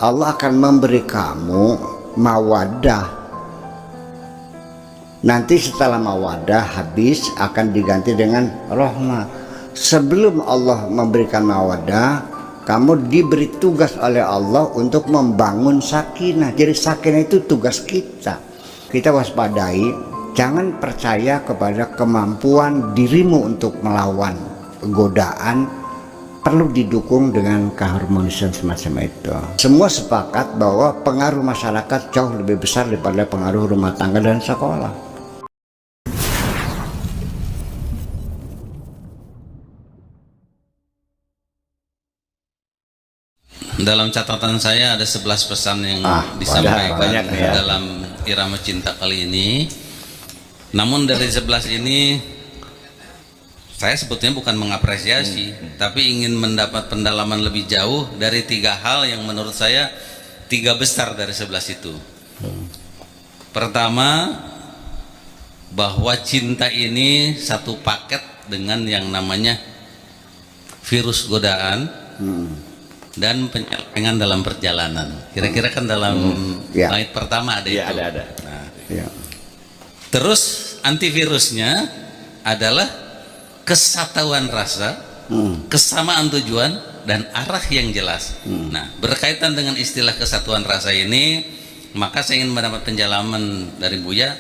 Allah akan memberi kamu mawaddah. Nanti setelah mawaddah habis akan diganti dengan rahmah. Sebelum Allah memberikan mawaddah, kamu diberi tugas oleh Allah untuk membangun sakinah. Jadi sakinah itu tugas kita. Kita waspadai, jangan percaya kepada kemampuan dirimu untuk melawan godaan. Perlu didukung dengan keharmonisan semacam itu. Semua sepakat bahwa pengaruh masyarakat jauh lebih besar daripada pengaruh rumah tangga dan sekolah. Dalam catatan saya ada 11 pesan yang disampaikan dalam Irama Cinta kali ini. Namun dari 11 ini saya sebetulnya bukan mengapresiasi, tapi ingin mendapat pendalaman lebih jauh dari 3 hal yang menurut saya 3 besar dari 11 itu. Pertama, bahwa cinta ini satu paket dengan yang namanya virus godaan dan penyelewengan dalam perjalanan. Kira-kira kan dalam bait pertama ada itu. Ada. Nah, terus antivirusnya adalah kesatuan rasa, kesamaan tujuan dan arah yang jelas. Nah, berkaitan dengan istilah kesatuan rasa ini, maka saya ingin mendapat penjelasan dari Buya.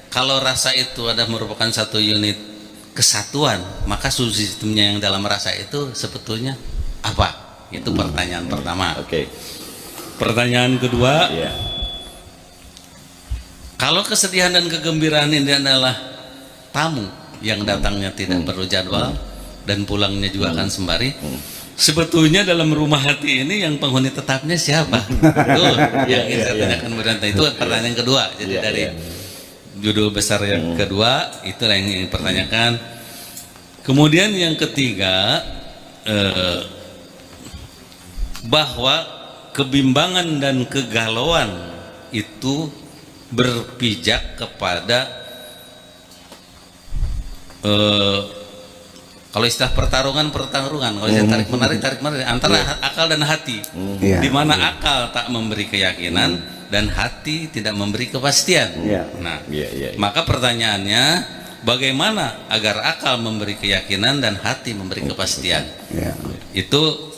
Kalau rasa itu ada merupakan satu unit kesatuan, maka subsistemnya yang dalam rasa itu sebetulnya apa? Itu pertanyaan pertama. Pertanyaan kedua, kalau kesedihan dan kegembiraan ini adalah tamu yang datangnya tidak perlu jadwal dan pulangnya juga akan sembari, sebetulnya dalam rumah hati ini yang penghuni tetapnya siapa? Itu yang ingin saya tanyakan berarti. Itu pertanyaan kedua. Jadi dari judul besar yang kedua itu yang ingin dipertanyakan. Kemudian yang ketiga, bahwa kebimbangan dan kegalauan itu berpijak kepada kalau istilah pertarungan, kalau saya tarik menarik antara akal dan hati, di mana akal tak memberi keyakinan dan hati tidak memberi kepastian. Maka pertanyaannya, bagaimana agar akal memberi keyakinan dan hati memberi kepastian? Itu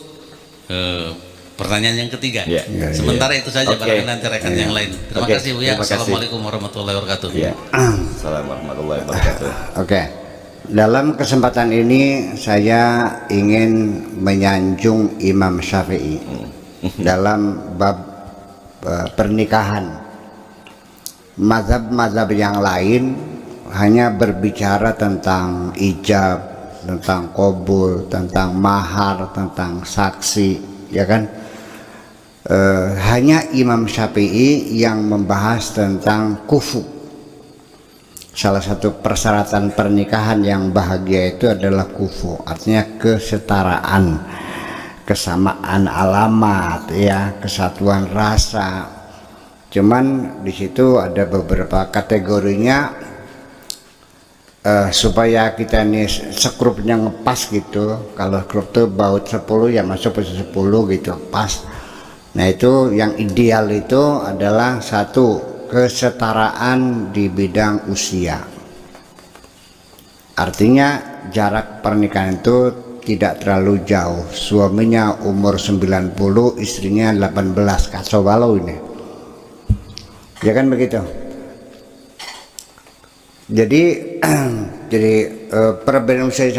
pertanyaan yang ketiga. Sementara itu saja, barangkali nanti rekan yang lain. Terima kasih Buya. Assalamualaikum warahmatullahi wabarakatuh. Assalamualaikum warahmatullahi wabarakatuh. Dalam kesempatan ini saya ingin menyanjung Imam Syafi'i dalam bab pernikahan. Mazhab-mazhab yang lain hanya berbicara tentang ijab, tentang qabul, tentang mahar, tentang saksi, ya kan? Hanya Imam Syafi'i yang membahas tentang kufu. Salah satu persyaratan pernikahan yang bahagia itu adalah kufu, artinya kesetaraan, kesamaan alamat, ya, kesatuan rasa. Cuman di situ ada beberapa kategorinya. Supaya kita ini skrupnya ngepas gitu. Kalau skrup tuh baut 10 ya masuk ke 10 gitu, pas. Nah itu yang ideal itu adalah satu, kesetaraan di bidang usia. Artinya jarak pernikahan itu tidak terlalu jauh. Suaminya umur 90, istrinya 18, kacau balau ini. Ya kan begitu. Jadi perbedaan usia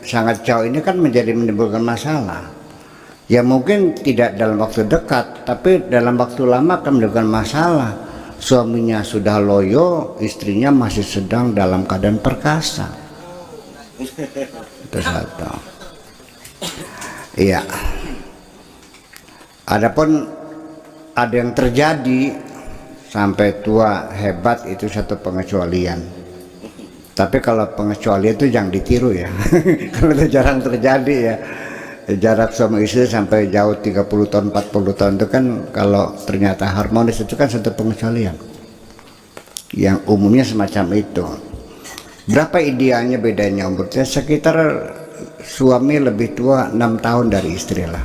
sangat jauh ini kan menimbulkan masalah. Ya mungkin tidak dalam waktu dekat, tapi dalam waktu lama akan menimbulkan masalah. Suaminya sudah loyo, istrinya masih sedang dalam keadaan perkasa. Itu satu. Iya. Adapun ada yang terjadi sampai tua hebat, itu satu pengecualian. Tapi kalau pengecualian itu jangan ditiru ya. Kalau itu jarang terjadi ya. Jarak suami istri sampai jauh 30 tahun 40 tahun itu kan kalau ternyata harmonis, itu kan satu pengecualian. Yang umumnya semacam itu. Berapa idealnya bedanya umurnya? Sekitar suami lebih tua 6 tahun dari istri lah.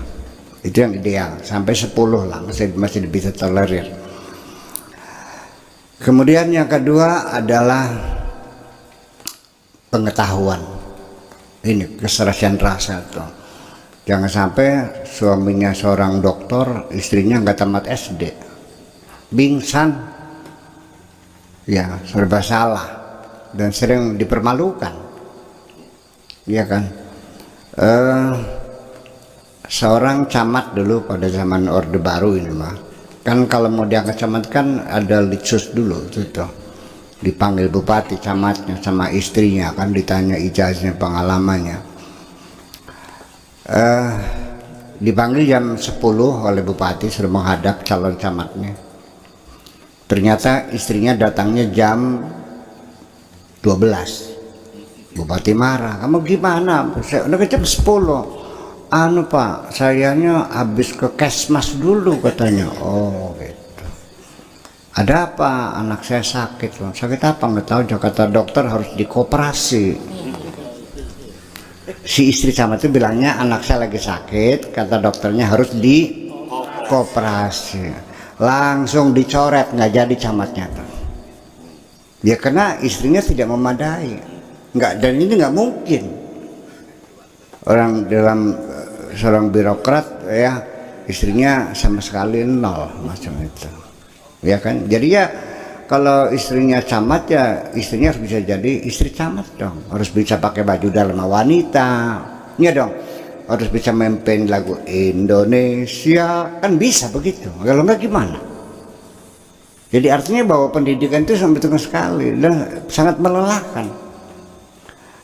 Itu yang ideal, sampai 10 lah masih bisa tolerir. Kemudian yang kedua adalah pengetahuan. Ini keserasian rasa tuh. Jangan sampai suaminya seorang dokter, istrinya nggak tamat SD, bingsan, ya serba salah dan sering dipermalukan, ya kan? Seorang camat dulu pada zaman Orde Baru ini mah, kan kalau mau diangkat camat kan ada litsus dulu tuh, dipanggil bupati camatnya sama istrinya, kan ditanya ijazahnya, pengalamannya. Dipanggil jam 10 oleh bupati sudah menghadap calon camatnya. Ternyata istrinya datangnya jam 12. Bupati marah, kamu gimana? Saya udah jam 10. Anu Pak, sayanya habis ke Kesmas dulu katanya. Oh gitu. Ada apa? Anak saya sakit. Sakit apa? Nggak tahu. Kata dokter harus dikoperasi. Si istri camat itu bilangnya anak saya lagi sakit, kata dokternya harus dikoperasi. Langsung dicoret, nggak jadi camatnya. Ya karena istrinya tidak memadai, nggak, dan ini nggak mungkin. Orang dalam seorang birokrat ya istrinya sama sekali nol macam itu, ya kan? Jadi ya kalau istrinya camat ya istrinya harus bisa jadi istri camat dong, harus bisa pakai baju Dharma Wanita, ya dong, harus bisa memimpin lagu Indonesia, kan bisa begitu. Kalau enggak gimana? Jadi artinya bahwa pendidikan itu sangat penting sekali dan sangat melelahkan.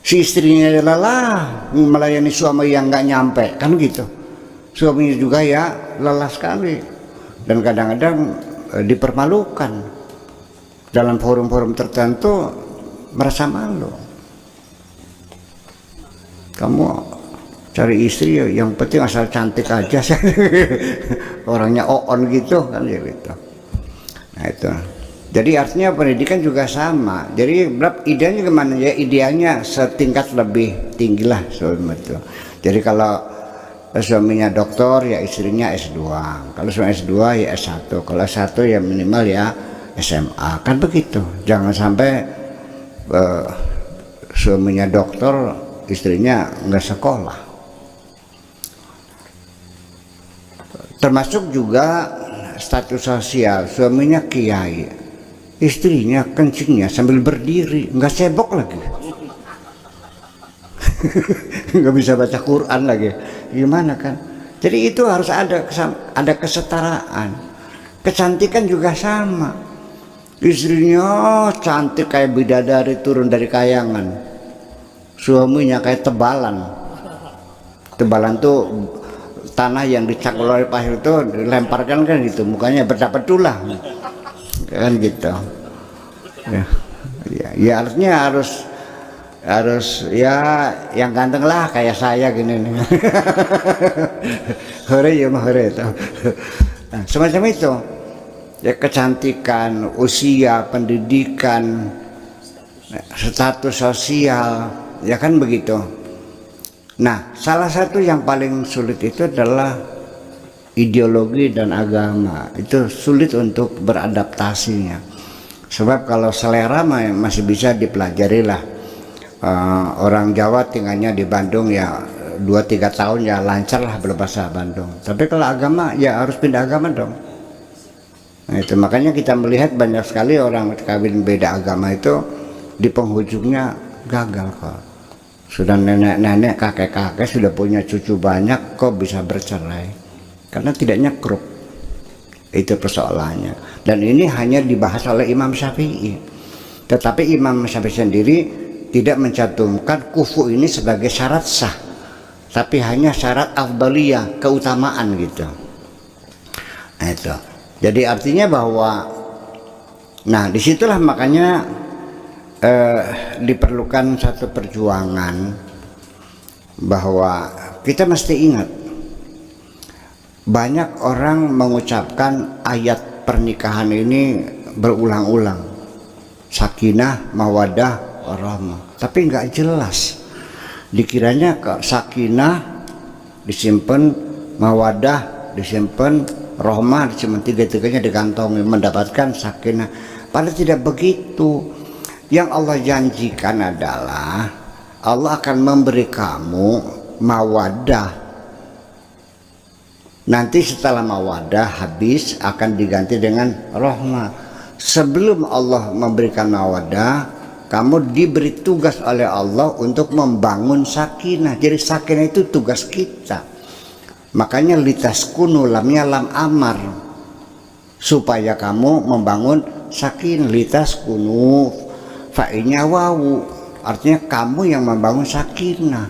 Si istrinya lelah melayani suami yang nggak nyampe, kan gitu. Suaminya juga ya lelah sekali dan kadang-kadang dipermalukan dalam forum-forum tertentu, merasa malu. Kamu cari istri ya, yang penting asal cantik aja, orangnya on gitu kan ya gitu. Nah itu. Jadi artinya pendidikan juga sama. Jadi idealnya gimana ya? Idealnya setingkat lebih tinggi lah soalnya itu. Jadi kalau suaminya dokter ya istrinya S2. Kalau suami S2 ya S1. Kalau S1 ya minimal ya SMA. Kan begitu. Jangan sampai suaminya dokter, istrinya nggak sekolah. Termasuk juga status sosial. Suaminya kiai, istrinya kencingnya sambil berdiri, nggak cebok lagi. Nggak bisa baca Quran lagi, gimana kan? Jadi itu harus ada kesetaraan. Kecantikan juga sama. Istrinya cantik kayak bidadari turun dari kayangan, suaminya kayak tebalan. Tebalan tuh tanah yang dicakul oleh pasir itu dilemparkan kan gitu, mukanya berdapat-tulah kan gitu. Ya artinya harus ya yang ganteng lah kayak saya gini nih. Hore ya mah hore itu. Nah, semacam itu. Ya kecantikan, usia, pendidikan, status sosial, ya kan begitu. Nah, salah satu yang paling sulit itu adalah ideologi dan agama. Itu sulit untuk beradaptasinya. Sebab kalau selera masih bisa dipelajari lah. Orang Jawa tinggalnya di Bandung ya 2-3 tahun ya lancar lah berbahasa Bandung. Tapi kalau agama ya harus pindah agama dong. Nah, itu makanya kita melihat banyak sekali orang kawin beda agama itu di penghujungnya gagal kok. Sudah nenek-nenek, kakek-kakek sudah punya cucu banyak, kok bisa bercerai? Karena tidak nyekruk. Itu persoalannya. Dan ini hanya dibahas oleh Imam Syafi'i. Tetapi Imam Syafi'i sendiri tidak mencantumkan kufu ini sebagai syarat sah, tapi hanya syarat afdaliyah, keutamaan gitu. Nah itu. Jadi artinya bahwa, nah disitulah makanya diperlukan satu perjuangan bahwa kita mesti ingat banyak orang mengucapkan ayat pernikahan ini berulang-ulang, sakinah, mawaddah, warahmah, tapi nggak jelas. Dikiranya sakinah disimpan, mawaddah disimpan, rahmah disimpan, tiga-tiganya dikantongi, mendapatkan sakinah. Padahal tidak begitu. Yang Allah janjikan adalah Allah akan memberi kamu mawaddah. Nanti setelah mawaddah habis akan diganti dengan rahmah. Sebelum Allah memberikan mawaddah, kamu diberi tugas oleh Allah untuk membangun sakinah. Jadi sakinah itu tugas kita. Makanya litaskunu, lamnya lam amar, supaya kamu membangun sakinah. Litaskunu fa'inya wawu, artinya kamu yang membangun sakinah.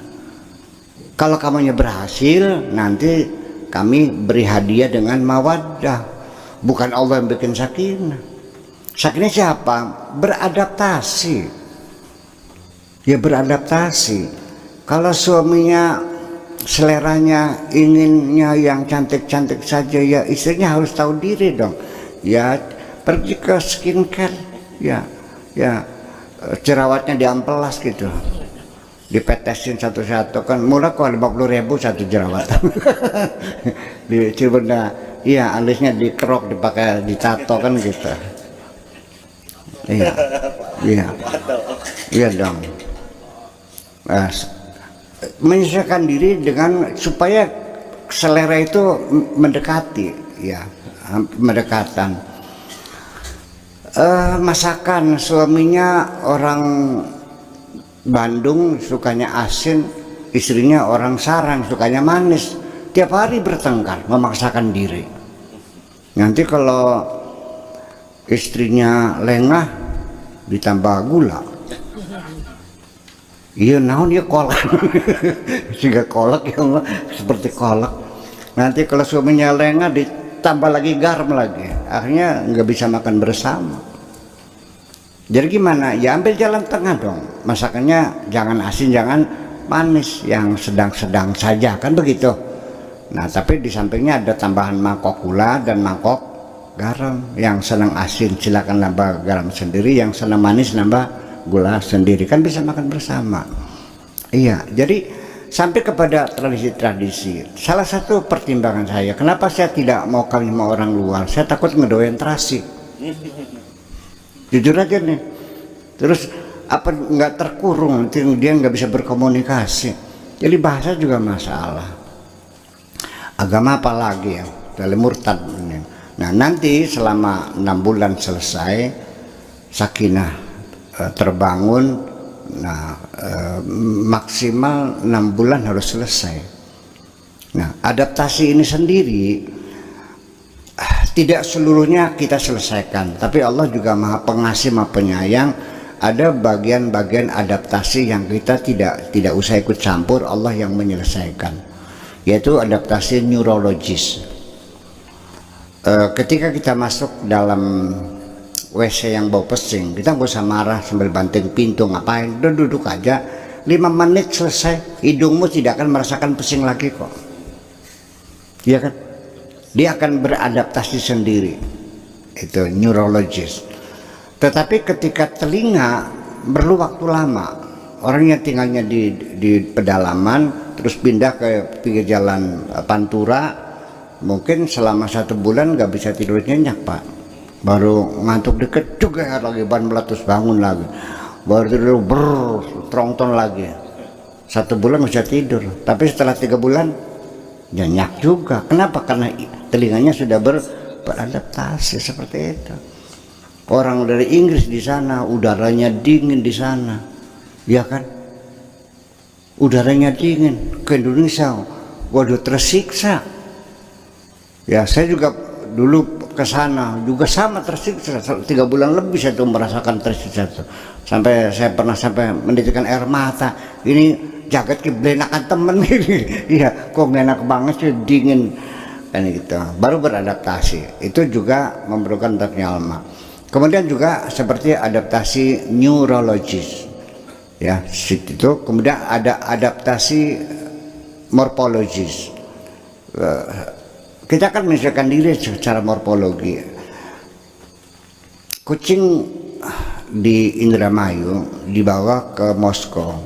Kalau kamunya berhasil, nanti kami beri hadiah dengan mawaddah. Bukan Allah yang bikin sakinah. Sakinah siapa? Beradaptasi. Ya beradaptasi. Kalau suaminya seleranya inginnya yang cantik-cantik saja, ya istrinya harus tahu diri dong. Ya pergi ke skincare, ya jerawatnya diamplas gitu, dipetesin satu-satu, kan murah kok, 50.000 satu jerawatan. Di Cibenda, iya alisnya dikerok, dipakai ditato kan gitu. Iya dong. Menyesuaikan diri dengan supaya selera itu mendekati, ya mendekatan. Masakan suaminya orang Bandung sukanya asin, istrinya orang Sarang sukanya manis, tiap hari bertengkar, memaksakan diri. Nanti kalau istrinya lengah ditambah gula, iya naon dia kolak. Juga kolak ya Allah, seperti kolak. Nanti kalau suaminya lengah ditambah lagi garam lagi, akhirnya nggak bisa makan bersama. Jadi gimana? Ya ambil jalan tengah dong. Masakannya jangan asin, jangan manis, yang sedang-sedang saja, kan begitu. Nah tapi di sampingnya ada tambahan mangkok gula dan mangkok garam. Yang senang asin silakan nambah garam sendiri, yang senang manis nambah gula sendiri, kan bisa makan bersama. Iya, jadi sampai kepada tradisi-tradisi. Salah satu pertimbangan saya, kenapa saya tidak mau kawin sama orang luar, saya takut ngedoain terasi. Jujur aja nih. Terus apa nggak terkurung, nanti dia nggak bisa berkomunikasi. Jadi bahasa juga masalah. Agama apa lagi ya? Dari murtad ini. Nah nanti selama 6 bulan selesai, sakinah terbangun. Nah maksimal 6 bulan harus selesai. Nah adaptasi ini sendiri tidak seluruhnya kita selesaikan, tapi Allah juga Maha Pengasih, Maha Penyayang. Ada bagian-bagian adaptasi yang kita tidak usah ikut campur, Allah yang menyelesaikan, yaitu adaptasi neurologis. Ketika kita masuk dalam WC yang bau pesing, kita nggak usah marah sambil banting pintu, ngapain, udah duduk aja, 5 menit selesai, hidungmu tidak akan merasakan pesing lagi kok. Iya kan? Dia akan beradaptasi sendiri. Itu neurologis. Tetapi ketika telinga perlu waktu lama. Orang yang tinggalnya di pedalaman terus pindah ke pinggir jalan Pantura, mungkin selama 1 bulan nggak bisa tidur nyenyak Pak. Baru ngantuk deket juga lagi, ban meletus bangun lagi. Baru tidur trongton lagi. 1 bulan bisa tidur. Tapi setelah 3 bulan nyenyak juga. Kenapa? Karena telinganya sudah beradaptasi seperti itu. Orang dari Inggris di sana, udaranya dingin di sana, ya kan? Udaranya dingin. Ke Indonesia, waduh tersiksa. Ya saya juga dulu ke sana juga sama tersiksa. 3 bulan lebih saya tuh merasakan tersiksa tuh. Sampai saya pernah menitikkan air mata. Ini jaket keblenakan temen ini. Iya, kok enak banget sih, dingin kan gitu. Baru beradaptasi. Itu juga memerlukan lama. Kemudian juga seperti adaptasi neurologis. Ya, itu kemudian ada adaptasi morfologis. Kita akan menyesuaikan diri secara morfologi. Kucing di Indramayu dibawa ke Moskow,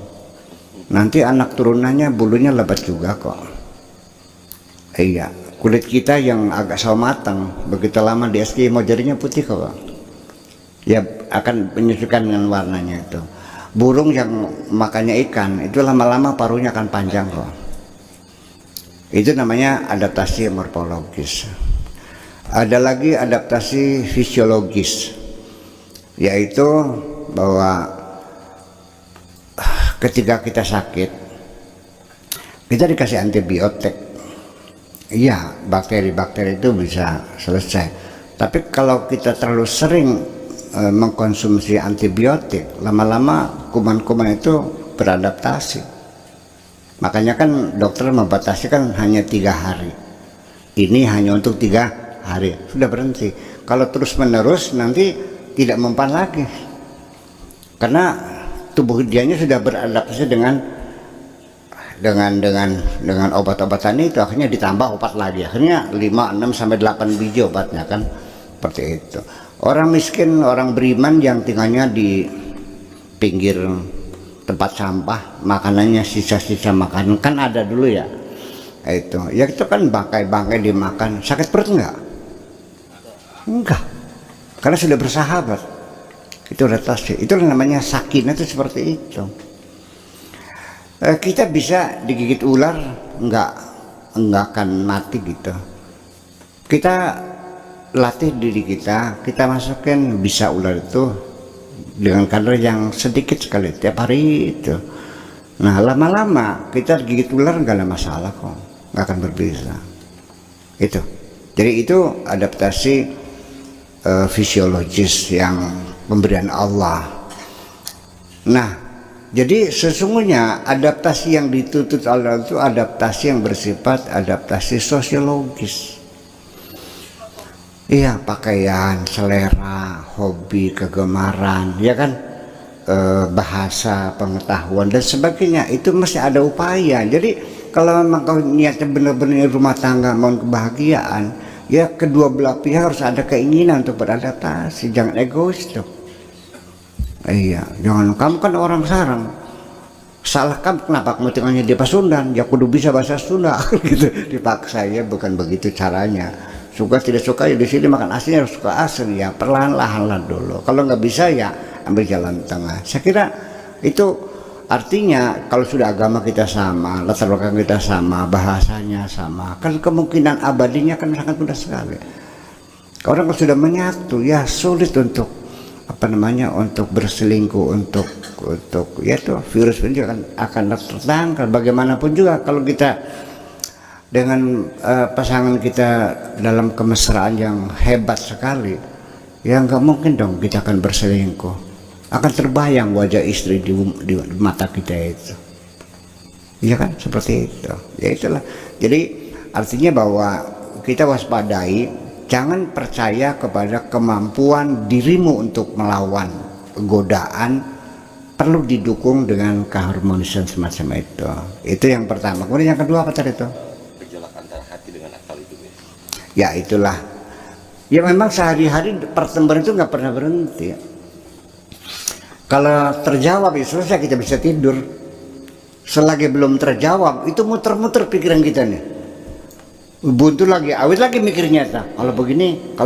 nanti anak turunannya bulunya lebat juga kok. Iya, kulit kita yang agak sawo matang begitu lama di SD mau jadinya putih kok, ya akan menyesuaikan dengan warnanya itu. Burung yang makannya ikan itu lama-lama paruhnya akan panjang kok. Itu namanya adaptasi morfologis. Ada lagi adaptasi fisiologis, yaitu bahwa ketika kita sakit kita dikasih antibiotik. Iya, bakteri-bakteri itu bisa selesai. Tapi kalau kita terlalu sering mengkonsumsi antibiotik, lama-lama kuman-kuman itu beradaptasi. Makanya kan dokter membatasi kan hanya 3 hari. Ini hanya untuk 3 hari, sudah berhenti. Kalau terus-menerus nanti tidak mempan lagi, karena tubuh dianya sudah beradaptasi dengan obat-obatan itu, akhirnya ditambah obat lagi, akhirnya 5, 6 sampai 8 biji obatnya kan, seperti itu. Orang miskin, orang beriman yang tinggalnya di pinggir tempat sampah, makanannya sisa-sisa makanan kan ada dulu ya, itu kan bangkai-bangkai dimakan, sakit perut enggak, karena sudah bersahabat. Itu adaptasi, itu namanya sakinah, itu seperti itu. Kita bisa digigit ular enggak akan mati gitu. Kita latih diri kita masukin bisa ular itu dengan kadar yang sedikit sekali tiap hari itu. Nah lama-lama kita digigit ular enggak ada masalah kok, enggak akan berbisa. Itu. Jadi itu adaptasi fisiologis yang pemberian Allah. Nah, jadi sesungguhnya adaptasi yang dituntut Allah itu adaptasi yang bersifat adaptasi sosiologis. Iya, pakaian, selera, hobi, kegemaran, ya kan, bahasa, pengetahuan dan sebagainya, itu mesti ada upaya. Jadi kalau memang kau niatnya benar-benar rumah tangga mau kebahagiaan, ya kedua belah pihak harus ada keinginan untuk beradaptasi, jangan egois tuh. Iya, jangan kamu kan orang sarang, salah kamu kenapa kamu tinggalnya di Pasundan, ya kudu bisa bahasa Sunda gitu, dipaksa. Ya bukan begitu caranya. Suka tidak suka ya di sini makan aslinya harus suka asli, ya perlahan-lahan dulu. Kalau nggak bisa ya ambil jalan tengah. Saya kira itu artinya kalau sudah agama kita sama, latar belakang kita sama, bahasanya sama, kan kemungkinan abadinya kan sangat mudah sekali. Orang kalau sudah menyatu ya sulit untuk untuk berselingkuh, untuk ya tuh virus ini akan tertangkal. Bagaimanapun juga kalau kita dengan pasangan kita dalam kemesraan yang hebat sekali, ya nggak mungkin dong kita akan berselingkuh. Akan terbayang wajah istri di mata kita itu, ya kan, seperti itu. Ya itulah. Jadi artinya bahwa kita waspadai. Jangan percaya kepada kemampuan dirimu untuk melawan godaan, perlu didukung dengan keharmonisan semacam itu. Itu yang pertama. Kemudian yang kedua apa tadi itu? Gejolak antara hati dengan akal itu. Ya itulah. Ya memang sehari-hari pertempuran itu nggak pernah berhenti. Kalau terjawab ya selesai, kita bisa tidur. Selagi belum terjawab itu muter-muter pikiran kita nih. Buntu lagi, awet lagi mikirnya, kalau begini,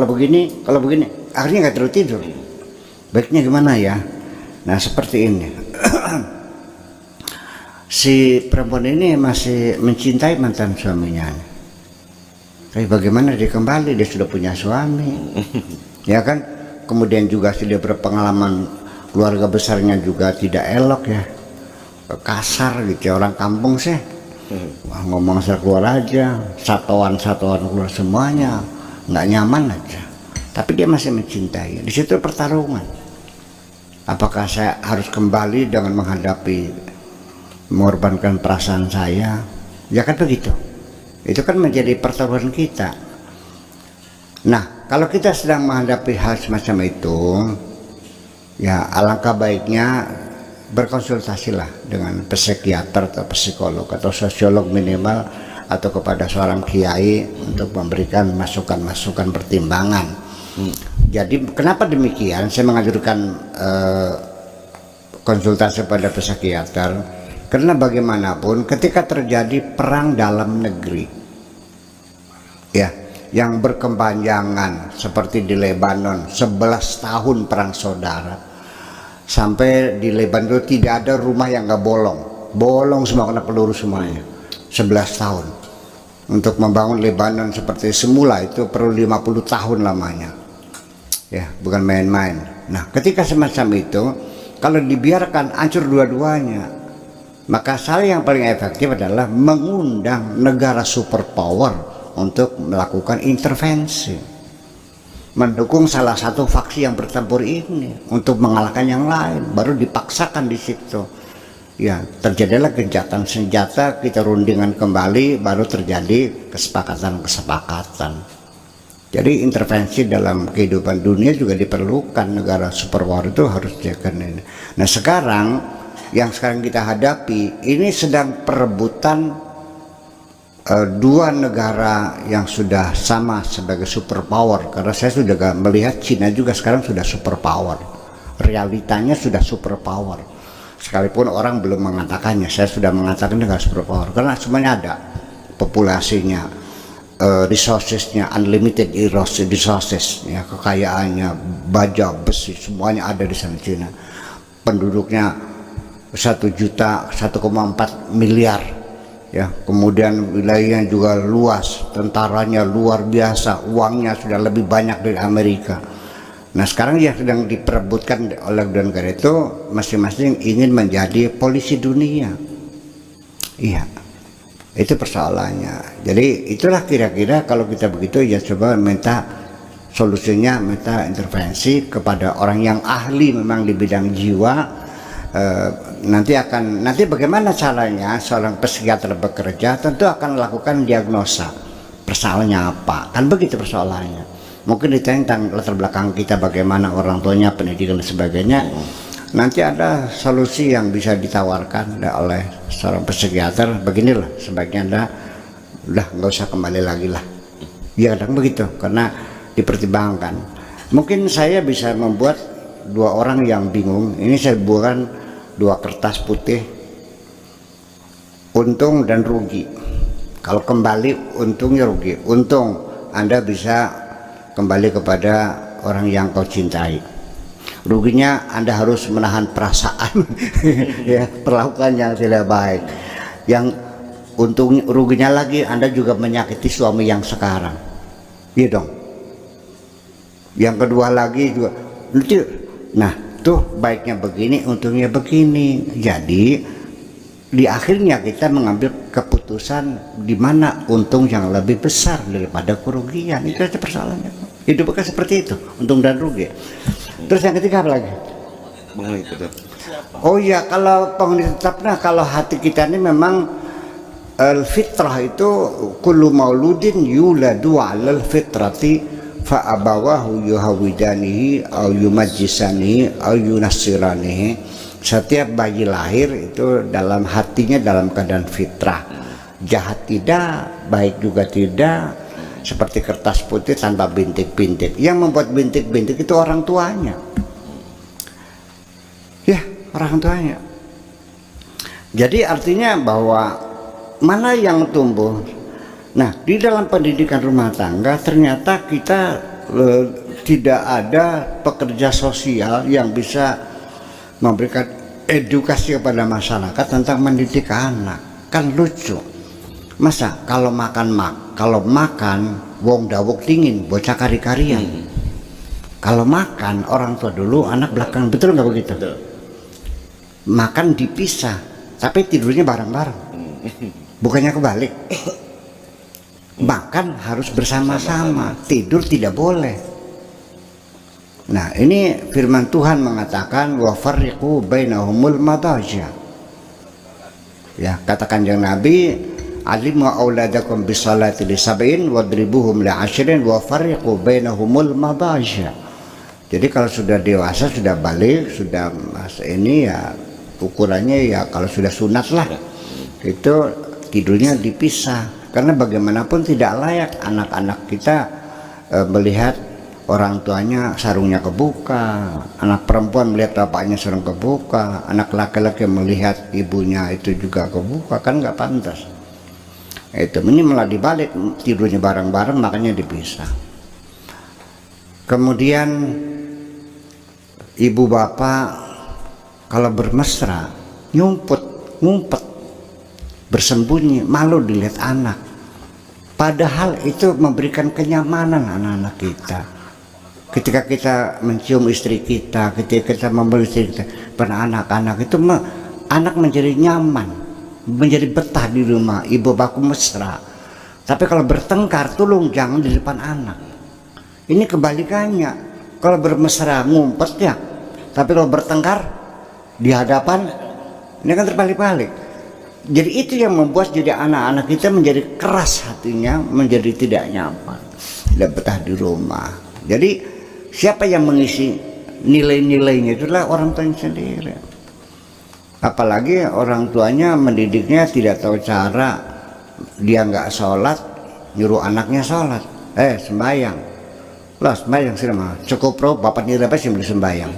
akhirnya nggak terus tidur. Baiknya gimana ya? Nah seperti ini. Si perempuan ini masih mencintai mantan suaminya. Tapi bagaimana dia kembali? Dia sudah punya suami, ya kan? Kemudian juga sudah berpengalaman, keluarga besarnya juga tidak elok ya, kasar gitu, orang kampung sih. Wah, ngomong saya keluar aja, satuan keluar semuanya, nggak nyaman aja. Tapi dia masih mencintai. Di situ pertarungan. Apakah saya harus kembali dengan mengorbankan perasaan saya? Ya kan begitu. Itu kan menjadi pertarungan kita. Nah, kalau kita sedang menghadapi hal semacam itu, ya alangkah baiknya berkonsultasilah dengan psikiater atau psikolog atau sosiolog minimal, atau kepada seorang kiai untuk memberikan masukan-masukan pertimbangan. Jadi kenapa demikian saya mengajukan konsultasi pada psikiater? Karena bagaimanapun ketika terjadi perang dalam negeri, ya, yang berkepanjangan seperti di Lebanon 11 tahun perang saudara, sampai di Lebanon itu tidak ada rumah yang nggak bolong semua kena peluru semuanya. 11 tahun untuk membangun Lebanon seperti semula itu perlu 50 tahun lamanya, ya, bukan main-main. Nah, ketika semacam itu kalau dibiarkan hancur dua-duanya, maka cara yang paling efektif adalah mengundang negara superpower untuk melakukan intervensi, mendukung salah satu faksi yang bertempur ini untuk mengalahkan yang lain, baru dipaksakan di situ. Ya, terjadilah gencatan senjata, kita rundingan kembali, baru terjadi kesepakatan. Jadi intervensi dalam kehidupan dunia juga diperlukan, negara superpower itu harus jaga ini. Nah, sekarang yang kita hadapi ini sedang perebutan dua negara yang sudah sama sebagai superpower, karena saya sudah melihat Cina juga sekarang sudah superpower, realitanya sudah superpower, sekalipun orang belum mengatakannya. Saya sudah mengatakan negara superpower karena semuanya ada, populasinya, resourcesnya, unlimited resources, ya, kekayaannya, baja, besi, semuanya ada di sana Cina. Penduduknya 1,4 miliar, ya, kemudian wilayahnya juga luas, tentaranya luar biasa, uangnya sudah lebih banyak dari Amerika. Nah, sekarang yang sedang diperebutkan oleh dua negara itu masing-masing ingin menjadi polisi dunia. Iya, itu persoalannya. Jadi itulah kira-kira kalau kita begitu, ya coba minta solusinya, minta intervensi kepada orang yang ahli memang di bidang jiwa. Nanti bagaimana caranya seorang psikiater bekerja, tentu akan melakukan diagnosa persoalannya apa, kan begitu persoalannya. Mungkin ditanya tentang latar belakang kita, bagaimana orang tuanya, pendidikan dan sebagainya. Nanti ada solusi yang bisa ditawarkan oleh seorang psikiater. Beginilah sebaiknya udah nggak usah kembali lagi lah, ya kadang begitu, karena dipertimbangkan. Mungkin saya bisa membuat dua orang yang bingung. Ini saya bukan dua kertas putih, untung dan rugi. Kalau kembali untungnya rugi, untung Anda bisa kembali kepada orang yang kau cintai. Ruginya Anda harus menahan perasaan, ya, perlakuan yang tidak baik. Yang ruginya lagi Anda juga menyakiti suami yang sekarang, iya dong. Yang kedua lagi juga, nah tuh baiknya begini, untungnya begini. Jadi di akhirnya kita mengambil keputusan di mana untung yang lebih besar daripada kerugian. Itu aja persoalannya. Hidup bukan seperti itu, untung dan rugi. Terus yang ketiga apa lagi? Penghuni tetap. Oh iya, kalau penghuni tetap, nah kalau hati kita ini memang fitrah itu kullu mauludin yuladu 'alal fitrati fa abawahu yuhawidanihi au yumajjisanihi au yunassiranihi. Setiap bayi lahir itu dalam hatinya dalam keadaan fitrah, jahat tidak, baik juga tidak, seperti kertas putih tanpa bintik-bintik. Yang membuat bintik-bintik itu orang tuanya, ya, orang tuanya. Jadi artinya bahwa mana yang tumbuh. Nah, di dalam pendidikan rumah tangga ternyata kita tidak ada pekerja sosial yang bisa memberikan edukasi kepada masyarakat tentang mendidik anak. Kan lucu, masa kalau makan wong dawuk dingin, bocah kari-karian. Kalau makan orang tua dulu, anak belakang, betul nggak begitu? Makan dipisah, tapi tidurnya bareng-bareng. Bukannya kebalik. Makan harus bersama-sama, tidur tidak boleh. Nah, ini firman Tuhan mengatakan wa farriqu bainahumul madaja. Ya, katakan yang Nabi, alimu auladakum bisalati li sab'in wadribuhum li 'ashrin wa farriqu bainahumul madaja. Jadi kalau sudah dewasa, sudah balik, sudah masa ini, ya ukurannya ya kalau sudah sunat lah, itu tidurnya dipisah. Karena bagaimanapun tidak layak anak-anak kita melihat orang tuanya sarungnya kebuka, anak perempuan melihat bapaknya sarung kebuka, anak laki-laki melihat ibunya itu juga kebuka, kan nggak pantas. Itu ini malah dibalik, tidurnya bareng-bareng makanya dipisah. Kemudian ibu bapak kalau bermesra ngumpet bersembunyi, malu dilihat anak, padahal itu memberikan kenyamanan anak-anak kita. Ketika kita mencium istri kita, ketika kita membeli istri kita, pada anak-anak itu anak menjadi nyaman, menjadi betah di rumah, ibu baku mesra. Tapi kalau bertengkar, tolong jangan di depan anak. Ini kebalikannya, kalau bermesra ngumpet ya, tapi kalau bertengkar di hadapan, ini kan terbalik-balik. Jadi itu yang membuat jadi anak-anak kita menjadi keras hatinya, menjadi tidak nyaman, tidak betah di rumah. Jadi siapa yang mengisi nilai-nilainya, itulah orang tuanya sendiri. Apalagi orang tuanya mendidiknya tidak tahu cara, dia nggak sholat, nyuruh anaknya sholat, sembahyang lah, sembahyang sih mah cukup bro, bapak nilai apa sih beli sembahyang.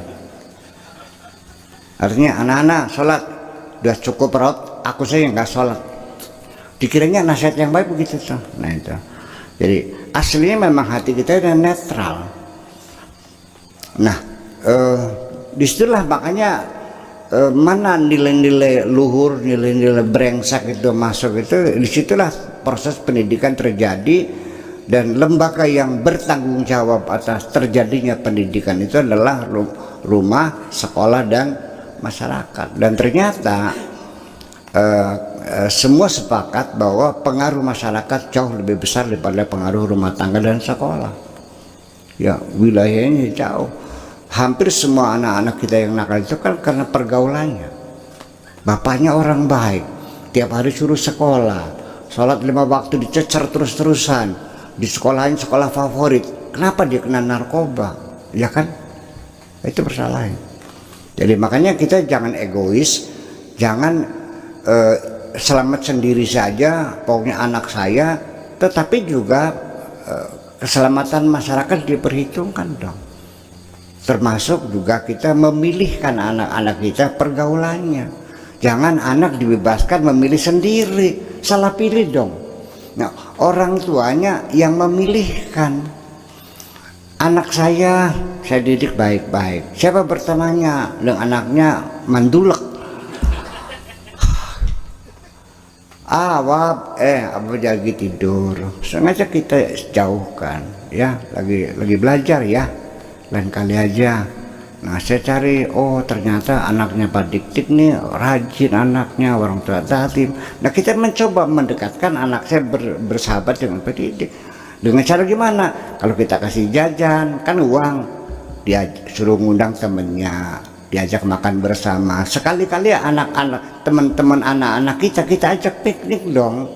Artinya anak-anak sholat udah cukup bro, aku saja nggak sholat. Dikiranya nasihat yang baik begitu tuh. Nah itu, jadi aslinya memang hati kita udah netral. Nah disitulah makanya mana nilai-nilai luhur, nilai-nilai brengsek itu masuk, itu disitulah proses pendidikan terjadi. Dan lembaga yang bertanggung jawab atas terjadinya pendidikan itu adalah rumah, sekolah, dan masyarakat. Dan ternyata semua sepakat bahwa pengaruh masyarakat jauh lebih besar daripada pengaruh rumah tangga dan sekolah. Ya, wilayahnya jauh. Hampir semua anak-anak kita yang nakal itu kan karena pergaulannya. Bapaknya orang baik, tiap hari suruh sekolah, sholat 5 waktu dicecer terus-terusan, di sekolahin sekolah favorit. Kenapa dia kena narkoba? Ya kan? Itu bersalah. Jadi makanya kita jangan egois, jangan selamat sendiri saja, pokoknya anak saya, tetapi juga keselamatan masyarakat diperhitungkan dong. Termasuk juga kita memilihkan anak-anak kita pergaulannya. Jangan anak dibebaskan memilih sendiri, salah pilih dong. Nah, orang tuanya yang memilihkan. Anak saya didik baik-baik. Siapa bertemannya dengan anaknya mandulek? Apa lagi tidur? Sengaja kita jauhkan, ya. Lagi belajar ya. Lain kali aja. Nah saya cari, oh ternyata anaknya Pak Dik-Dik nih rajin, anaknya orang tua tatim. Nah kita mencoba mendekatkan anak saya bersahabat dengan Pak Dik-Dik. Dengan cara gimana? Kalau kita kasih jajan kan uang, dia suruh ngundang temennya, diajak makan bersama. Sekali-kali anak-anak, teman-teman anak-anak kita ajak piknik dong.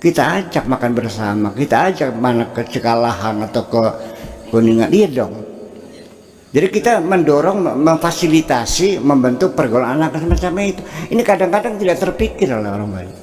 Kita ajak makan bersama, kita ajak mana ke Cikalahan atau ke Kuningan, iya dong. Jadi kita mendorong, memfasilitasi, membentuk pergaulan anak semacam itu. Ini kadang-kadang tidak terpikir oleh orang banyak.